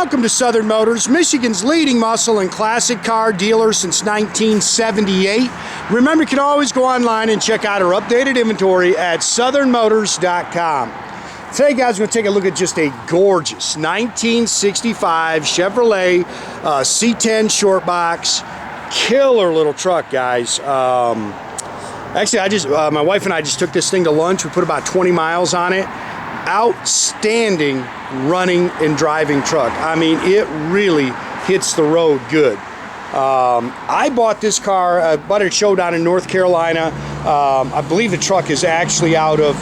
Welcome to Southern Motors, Michigan's leading muscle and classic car dealer since 1978. Remember, you can always go online and check out our updated inventory at southernmotors.com. Today, guys, we're going to take a look at just a gorgeous 1965 Chevrolet C10 short box. Killer little truck, guys. Actually, my wife and I just took this thing to lunch. We put about 20 miles on it. Outstanding running and driving truck. I mean, it really hits the road good. I bought this car, I bought it at Showdown in North Carolina. I believe the truck is actually out of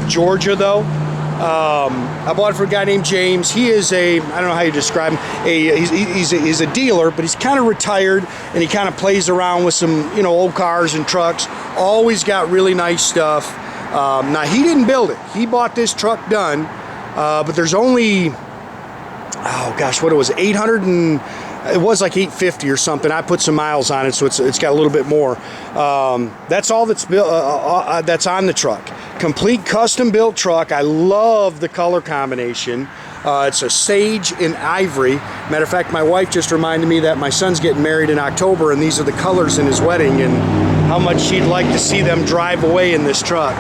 Georgia, though. I bought it for a guy named James. He is I don't know how you describe him, he's a dealer, but he's kind of retired, and he kind of plays around with some, old cars and trucks. Always got really nice stuff. Now, he didn't build it. He bought this truck done, but there's only, oh gosh, what it was, it was like 850 or something. I put some miles on it, so it's got a little bit more. That's all that's built, that's on the truck. Complete custom built truck. I love the color combination. It's a Sage and Ivory. Matter of fact, my wife just reminded me that my son's getting married in October, and these are the colors in his wedding, and how much she'd like to see them drive away in this truck.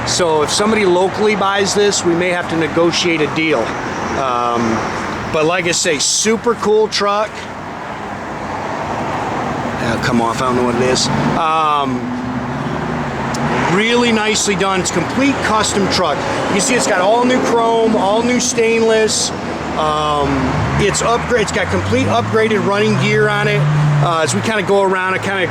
So if somebody locally buys this, we may have to negotiate a deal. But like I say, super cool truck. Come off, I don't know what it is. Really nicely done. It's complete custom truck. You can see it's got all new chrome, all new stainless. It's got complete upgraded running gear on it. As we kind of go around, I kind of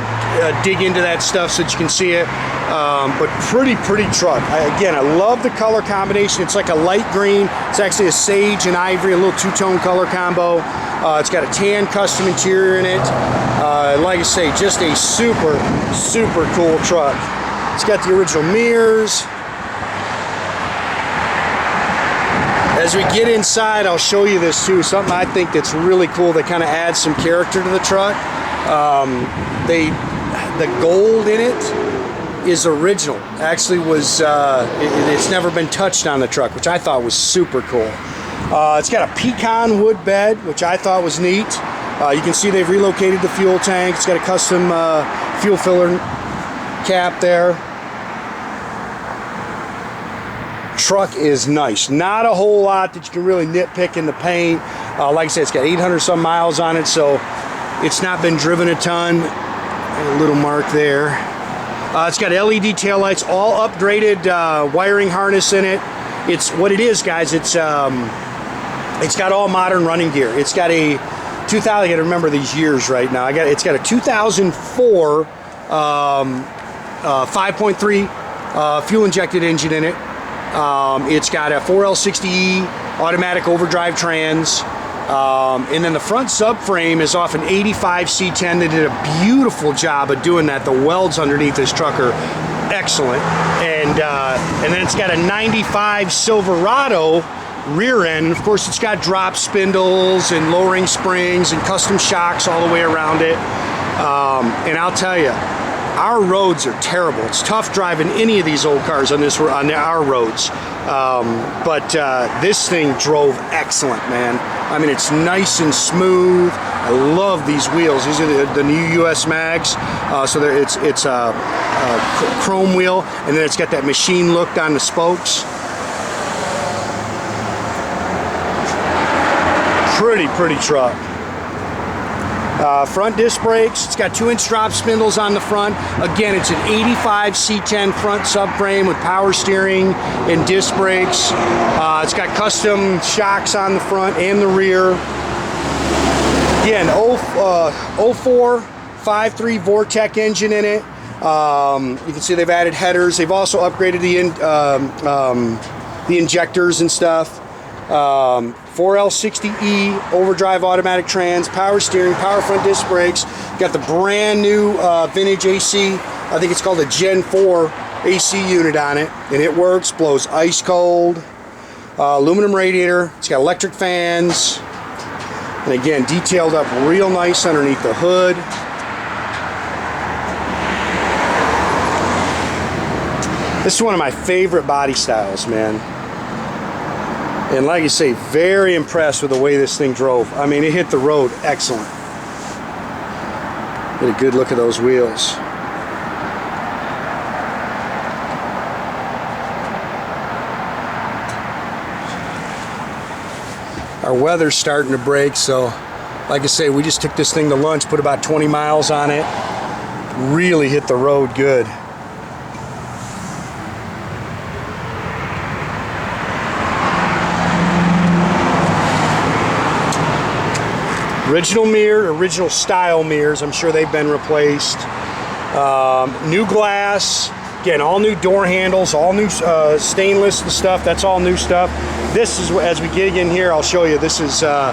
dig into that stuff so that you can see it. But pretty truck. Again, I love the color combination. It's like a light green. It's actually a Sage and Ivory, a little two-tone color combo. It's got a tan custom interior in it. Like I say, just a super cool truck. It's got the original mirrors. As we get inside, I'll show you this too. Something I think that's really cool that kind of adds some character to the truck. The gold in it is original. Actually was, it's never been touched on the truck, which I thought was super cool. It's got a Pecan wood bed, which I thought was neat. You can see they've relocated the fuel tank. It's got a custom fuel filler cap there. Truck is nice. Not a whole lot that you can really nitpick in the paint. Like I said, it's got 800 some miles on it, so it's not been driven a ton. A little mark there. It's got LED taillights, all upgraded wiring harness in it. It's what it is, guys. It's got all modern running gear. It's got a 2000. I got to remember these years right now. It's got a 2004 5.3 fuel injected engine in it. It's got a 4L60E automatic overdrive trans. And then the front subframe is off an 85 C10. They did a beautiful job of doing that. The welds underneath this truck are excellent. And then it's got a 95 Silverado rear end. And of course, it's got drop spindles and lowering springs and custom shocks all the way around it. And I'll tell you, our roads are terrible. It's tough driving any of these old cars on our roads. But this thing drove excellent, man. I mean, it's nice and smooth. I love these wheels. These are the new US mags. So it's a chrome wheel, and then it's got that machine look on the spokes. Pretty truck. Front disc brakes. It's got 2-inch drop spindles on the front. Again, it's an 85 C10 front subframe with power steering and disc brakes. It's got custom shocks on the front and the rear. Again, 04 5.3 Vortec engine in it. You can see they've added headers. They've also upgraded the injectors and stuff. 4L60E overdrive automatic trans, power steering, power front disc brakes. Got the brand new vintage AC. I think it's called a Gen 4 AC unit on it, and it works, blows ice cold. Aluminum radiator. It's got electric fans, and again, detailed up real nice underneath the hood. This is one of my favorite body styles, man. And like you say, very impressed with the way this thing drove. I mean, it hit the road excellent. Get a good look at those wheels. Our weather's starting to break, so like I say, we just took this thing to lunch, put about 20 miles on it. Really hit the road good. Original mirror, original style mirrors. I'm sure they've been replaced. New glass. Again, all new door handles, all new stainless and stuff. That's all new stuff. This is, as we get in here, I'll show you. This is the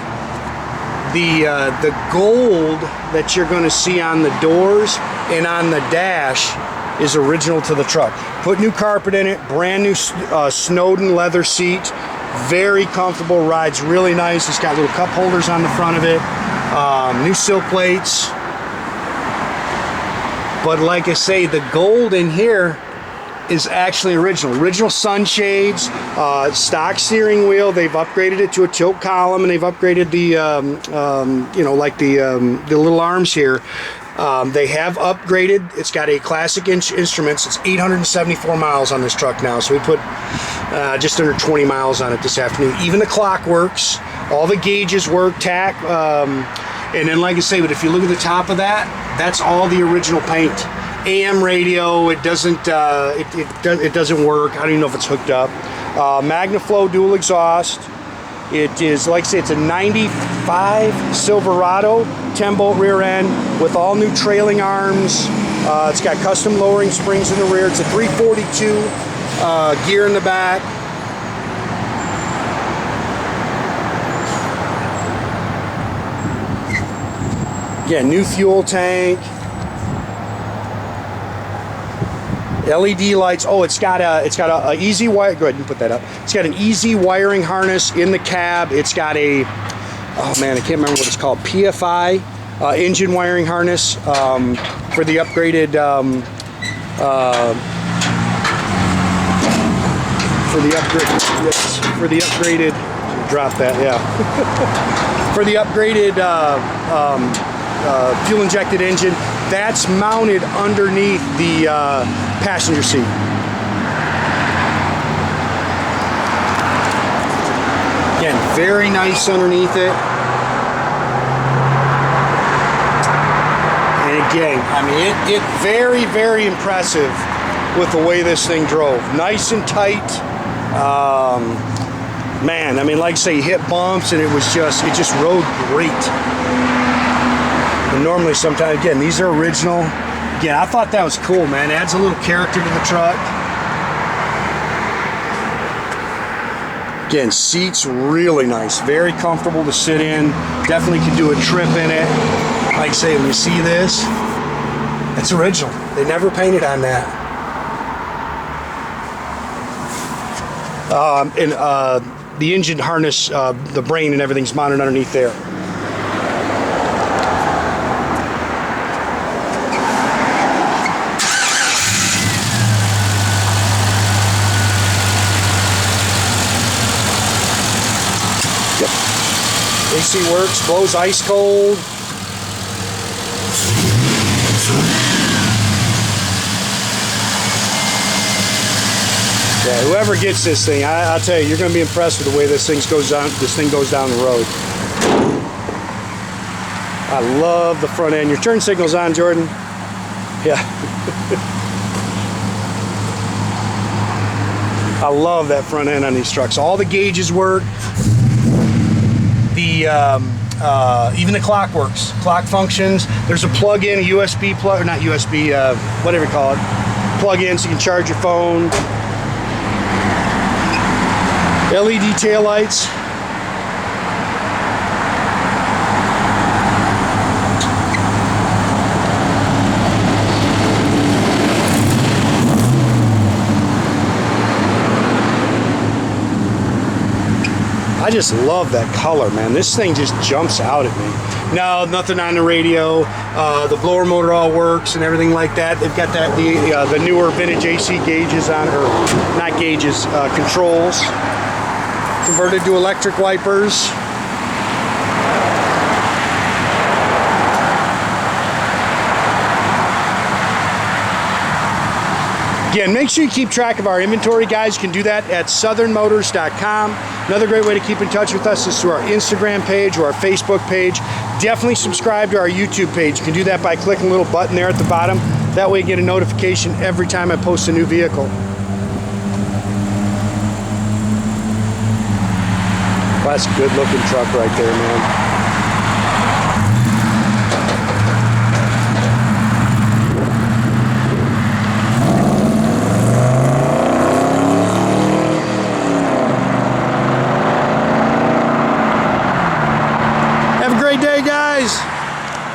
gold that you're going to see on the doors and on the dash is original to the truck. Put new carpet in it, brand new Snowden leather seat. Very comfortable, rides really nice. It's got little cup holders on the front of it. New sill plates. But like I say, the gold in here is actually original sunshades, stock steering wheel. They've upgraded it to a tilt column, and they've upgraded the you know, like the little arms here. They have upgraded. It's got a classic instruments. It's 874 miles on this truck now, so we put just under 20 miles on it this afternoon. Even the clock works. All the gauges work. Tack. And then, like I say, but if you look at the top of that, that's all the original paint. AM radio, it doesn't it doesn't work. I don't even know if it's hooked up. Magnaflow dual exhaust. It is, like I say, it's a 95 Silverado 10-bolt rear end with all new trailing arms. It's got custom lowering springs in the rear. It's a 342 gear in the back. Yeah, new fuel tank. LED lights. Oh, it's got a easy wire. Go ahead and put that up. It's got an easy wiring harness in the cab. It's got a, oh man, I can't remember what it's called. PFI engine wiring harness for the upgraded drop that, yeah. For the upgraded fuel injected engine. That's mounted underneath the passenger seat. Again, very nice underneath it. And again, I mean, it very, very impressive with the way this thing drove. Nice and tight. Man, I mean, like I say, you hit bumps and it just rode great. And normally sometimes, again, these are original. Again, I thought that was cool, man. Adds a little character to the truck. Again, seats really nice. Very comfortable to sit in. Definitely could do a trip in it. Like I say, when you see this, it's original. They never painted on that. The engine harness, the brain and everything's mounted underneath there. Yep. AC works, blows ice cold. Yeah, whoever gets this thing, I'll tell you, you're going to be impressed with the way this thing goes down the road. I love the front end. Your turn signal's on, Jordan. Yeah. I love that front end on these trucks. All the gauges work. Even the clock works. Clock functions. There's a plug-in, a USB plug, or not USB, whatever you call it. Plug-in so you can charge your phone. LED taillights. I just love that color, man. This thing just jumps out at me. No, nothing on the radio. The blower motor all works and everything like that. They've got that the newer vintage AC gauges on, or not gauges, controls. converted to electric wipers. Again, make sure you keep track of our inventory, guys. You can do that at southernmotors.com. Another great way to keep in touch with us is through our Instagram page or our Facebook page. Definitely subscribe to our YouTube page. You can do that by clicking the little button there at the bottom. That way you get a notification every time I post a new vehicle. Well, that's a good looking truck right there, man.